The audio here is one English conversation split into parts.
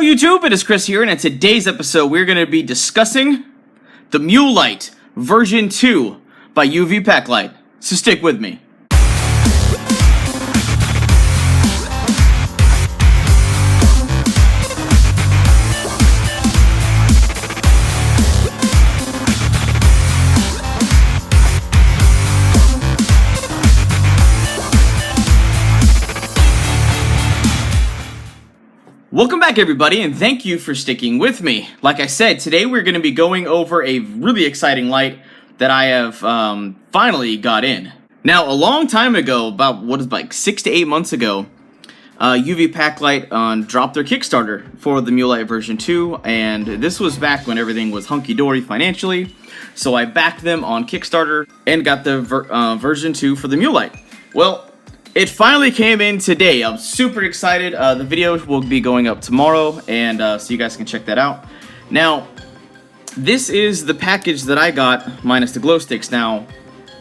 YouTube, it is Chris here, and in today's episode we're going to be discussing the MuleLight version 2 by Uvpaqlite. So stick with me. Welcome back everybody, and thank you for sticking with me. Like I said, today we're going to be going over a really exciting light that I have finally got in. Now, a long time ago, about 6 to 8 months ago, Uvpaqlite dropped their Kickstarter for the MuleLight version 2, and this was back when everything was hunky-dory financially. So I backed them on Kickstarter and got the version 2 for the MuleLight. Well, it finally came in today. I'm super excited. The video will be going up tomorrow, and so you guys can check that out. Now, this is the package that I got, minus the glow sticks. Now,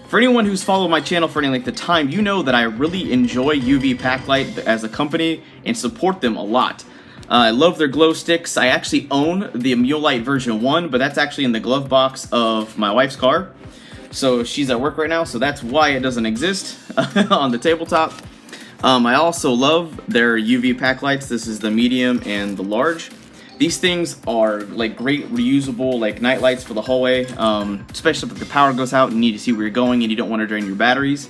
for anyone who's followed my channel for any length of time, you know that I really enjoy Uvpaqlite as a company and support them a lot. I love their glow sticks. I actually own the MuleLight version 1, but that's actually in the glove box of my wife's car. So she's at work right now, so that's why it doesn't exist on the tabletop. I also love their Uvpaqlites. This is the medium and the large. These things are like great reusable like night lights for the hallway, especially if the power goes out and you need to see where you're going and you don't want to drain your batteries.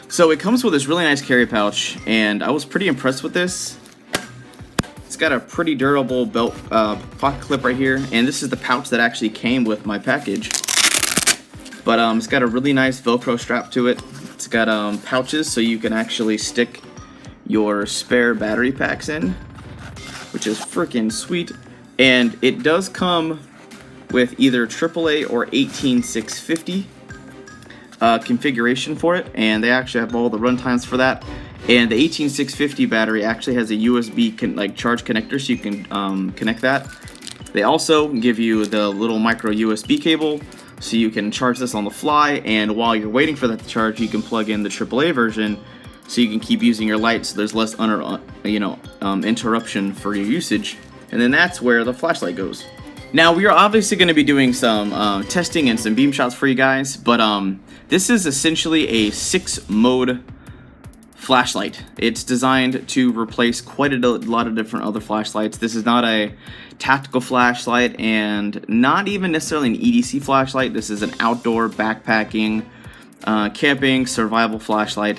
So it comes with this really nice carry pouch, and I was pretty impressed with this. It's got a pretty durable belt pocket clip right here, and this is the pouch that actually came with my package. But it's got a really nice Velcro strap to it. It's got pouches so you can actually stick your spare battery packs in, which is freaking sweet. And it does come with either AAA or 18650 configuration for it, and they actually have all the runtimes for that. And the 18650 battery actually has a USB charge connector, so you can connect that. They also give you the little micro USB cable, so you can charge this on the fly, and while you're waiting for that to charge, you can plug in the AAA version so you can keep using your light, so there's less interruption for your usage. And then that's where the flashlight goes. Now, we are obviously going to be doing some testing and some beam shots for you guys, but this is essentially a 6-mode flashlight. It's designed to replace quite a lot of different other flashlights. This is not a tactical flashlight and not even necessarily an EDC flashlight. This is an outdoor backpacking, camping, survival flashlight.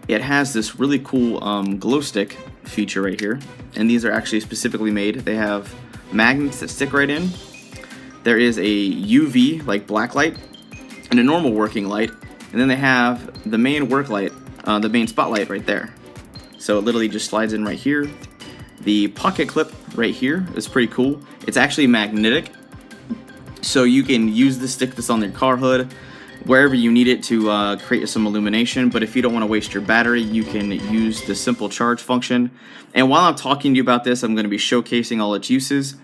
It has this really cool glow stick feature right here, and these are actually specifically made. They have magnets that stick right in. There is a UV, like black light, and a normal working light, and then they have the main work light, the main spotlight right there. So it literally just slides in right here. The pocket clip right here is pretty cool. It's actually magnetic, so you can use this, stick this on your car hood, wherever you need it to create some illumination. But if you don't want to waste your battery, you can use the simple charge function. And while I'm talking to you about this, I'm going to be showcasing all its uses.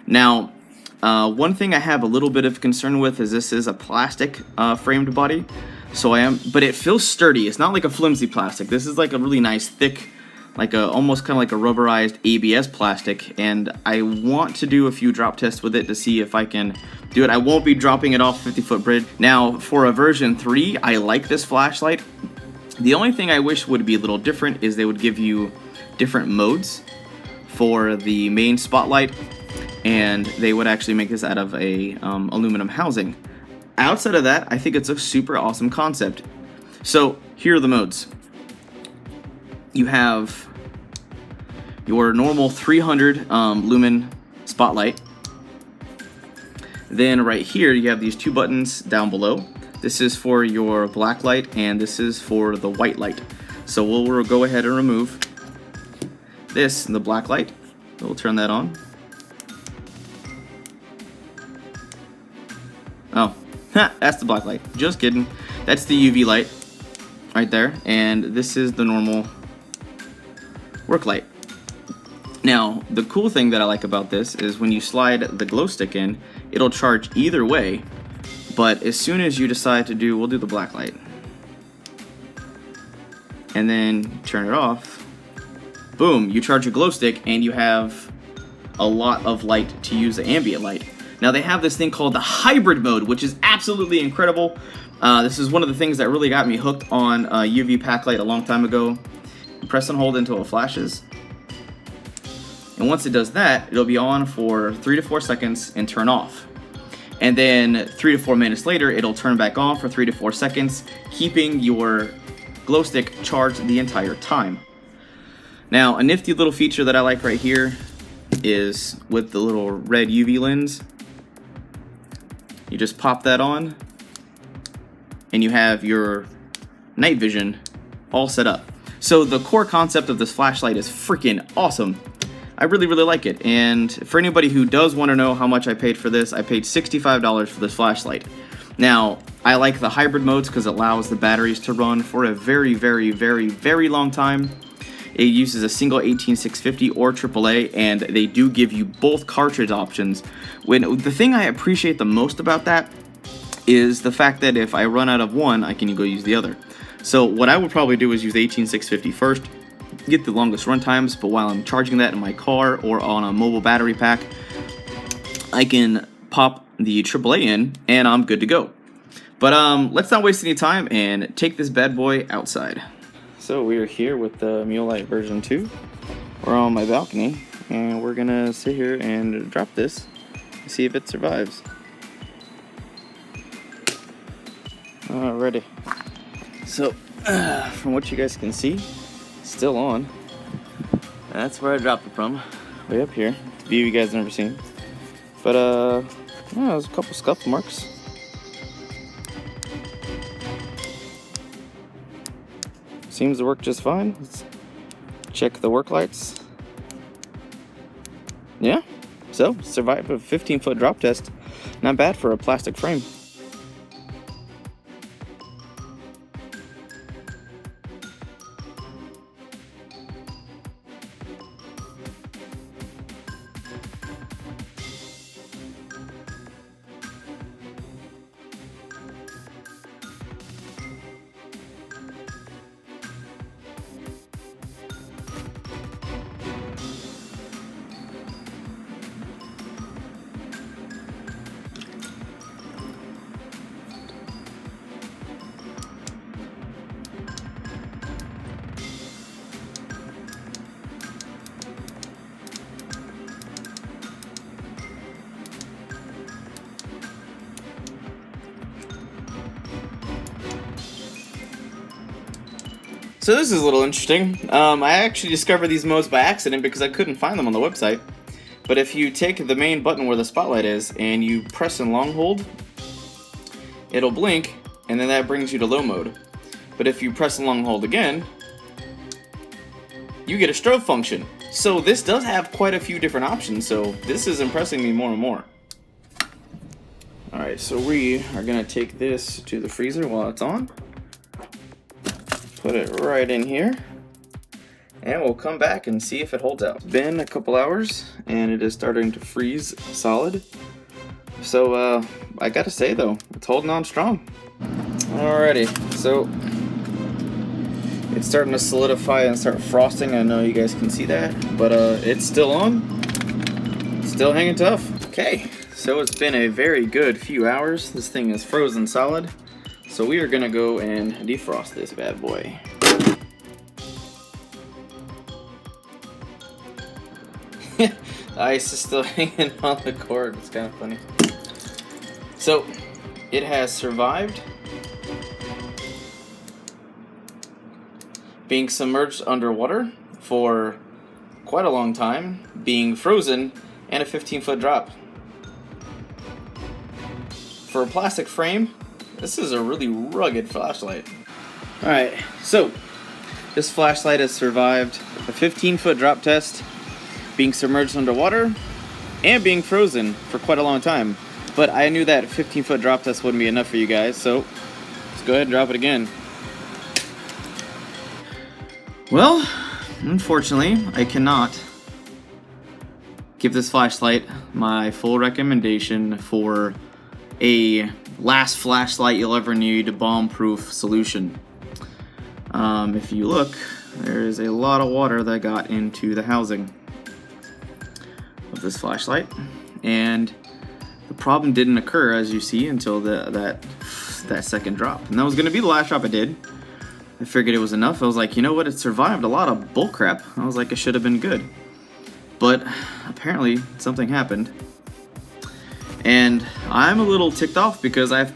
Now, one thing I have a little bit of concern with is this is a plastic framed body. But it feels sturdy. It's not like a flimsy plastic. This is like a really nice thick, almost kind of like a rubberized ABS plastic, and I want to do a few drop tests with it to see if I can do it. I won't be dropping it off 50-foot bridge. Now, for a version 3, I like this flashlight. The only thing I wish would be a little different is they would give you different modes for the main spotlight, and they would actually make this out of a aluminum housing. Outside of that, I think it's a super awesome concept. So here are the modes. You have your normal 300 lumen spotlight. Then right here you have these 2 buttons down below. This is for your black light, and this is for the white light. So we'll go ahead and remove this, the black light. We'll turn that on. Oh, that's the black light. Just kidding. That's the UV light right there, and this is the normal work light. Now, the cool thing that I like about this is when you slide the glow stick in, it'll charge either way, but as soon as you decide to we'll do the black light, and then turn it off, boom, you charge your glow stick and you have a lot of light to use the ambient light. Now they have this thing called the hybrid mode, which is absolutely incredible. This is one of the things that really got me hooked on Uvpaqlite a long time ago. Press and hold until it flashes. And once it does that, it'll be on for 3 to 4 seconds and turn off. And then 3 to 4 minutes later, it'll turn back on for 3 to 4 seconds, keeping your glow stick charged the entire time. Now, a nifty little feature that I like right here is with the little red UV lens. You just pop that on, and you have your night vision all set up. So the core concept of this flashlight is freaking awesome. I really like it, and for anybody who does want to know how much I paid for this, I paid $65 for this flashlight. Now, I like the hybrid modes because it allows the batteries to run for a very long time. It uses a single 18650 or AAA, and they do give you both cartridge options. The thing I appreciate the most about that is the fact that if I run out of one, I can go use the other. So what I would probably do is use the 18650 first, get the longest run times, but while I'm charging that in my car or on a mobile battery pack, I can pop the AAA in and I'm good to go. But let's not waste any time and take this bad boy outside. So we are here with the MuleLight version 2. We're on my balcony and we're gonna sit here and drop this and see if it survives. Alrighty. So from what you guys can see, still on. That's where I dropped it from, way up here. It's a view you guys never seen. But yeah, there's a couple scuff marks. Seems to work just fine. Let's check the work lights. Yeah, so survived a 15-foot drop test. Not bad for a plastic frame. So this is a little interesting. I actually discovered these modes by accident because I couldn't find them on the website. But if you take the main button where the spotlight is and you press and long hold, it'll blink and then that brings you to low mode. But if you press and long hold again, you get a strobe function. So this does have quite a few different options, so this is impressing me more and more. Alright, so we are going to take this to the freezer while it's on. Put it right in here, and we'll come back and see if it holds out. It's been a couple hours, and it is starting to freeze solid. So, I gotta say though, it's holding on strong. Alrighty, so it's starting to solidify and start frosting. I know you guys can see that, but it's still on, still hanging tough. Okay, so it's been a very good few hours. This thing is frozen solid. So we are gonna go and defrost this bad boy. The ice is still hanging on the cord. It's kind of funny. So it has survived being submerged underwater for quite a long time, being frozen, and a 15-foot drop. For a plastic frame, this is a really rugged flashlight. Alright, so this flashlight has survived a 15-foot drop test, being submerged underwater, and being frozen for quite a long time. But I knew that 15-foot drop test wouldn't be enough for you guys, so let's go ahead and drop it again. Well, unfortunately, I cannot give this flashlight my full recommendation for a last flashlight you'll ever need bomb-proof solution. If you look, there is a lot of water that got into the housing. with this flashlight, and the problem didn't occur, as you see, until that second drop. And that was going to be the last drop I did. I figured it was enough. I was like, you know what, it survived a lot of bullcrap. I was like, it should have been good. But apparently something happened. And I'm a little ticked off because I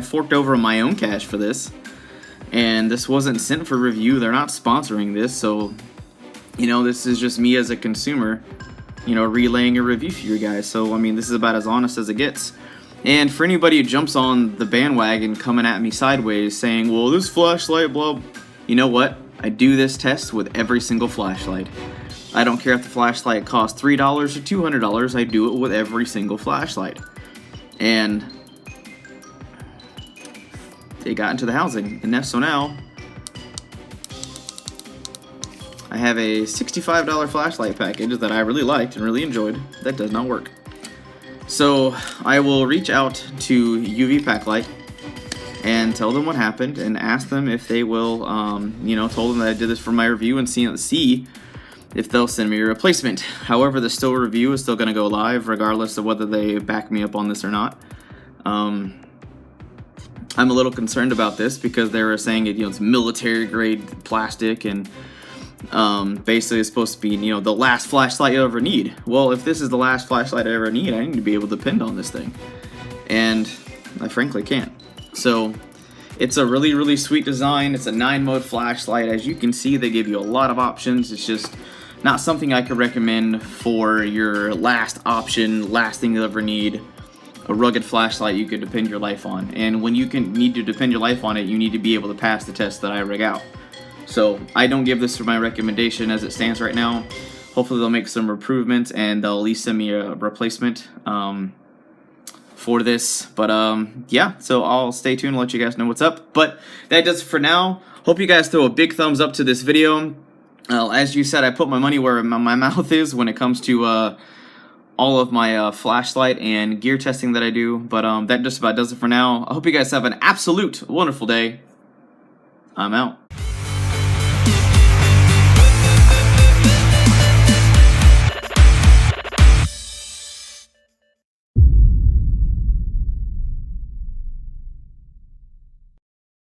forked over my own cash for this. And this wasn't sent for review. They're not sponsoring this, so this is just me as a consumer, relaying a review for you guys. So I mean, this is about as honest as it gets. And for anybody who jumps on the bandwagon coming at me sideways saying, well, this flashlight, blah, you know what? I do this test with every single flashlight. I don't care if the flashlight costs $3 or $200, I do it with every single flashlight. And they got into the housing, and so now I have a $65 flashlight package that I really liked and really enjoyed that does not work. So I will reach out to Uvpaqlite and tell them what happened and ask them if they will, told them that I did this for my review and see if they'll send me a replacement. However, the still review is still going to go live regardless of whether they back me up on this or not. I'm a little concerned about this because they were saying it's military grade plastic and basically it's supposed to be the last flashlight you ever need. Well, if this is the last flashlight I ever need, I need to be able to depend on this thing, and I frankly can't. So it's a really, really sweet design. It's a 9-mode flashlight. As you can see, they give you a lot of options. It's just not something I could recommend for your last option, last thing you'll ever need. A rugged flashlight you could depend your life on, and when you need to depend your life on it, you need to be able to pass the test that I rig out. So I don't give this for my recommendation as it stands right now. Hopefully they'll make some improvements and they'll at least send me a replacement for this. But yeah, so I'll stay tuned and let you guys know what's up. But that does it for now. Hope you guys throw a big thumbs up to this video. As you said, I put my money where my mouth is when it comes to all of my flashlight and gear testing that I do. But that just about does it for now. I hope you guys have an absolute wonderful day. I'm out.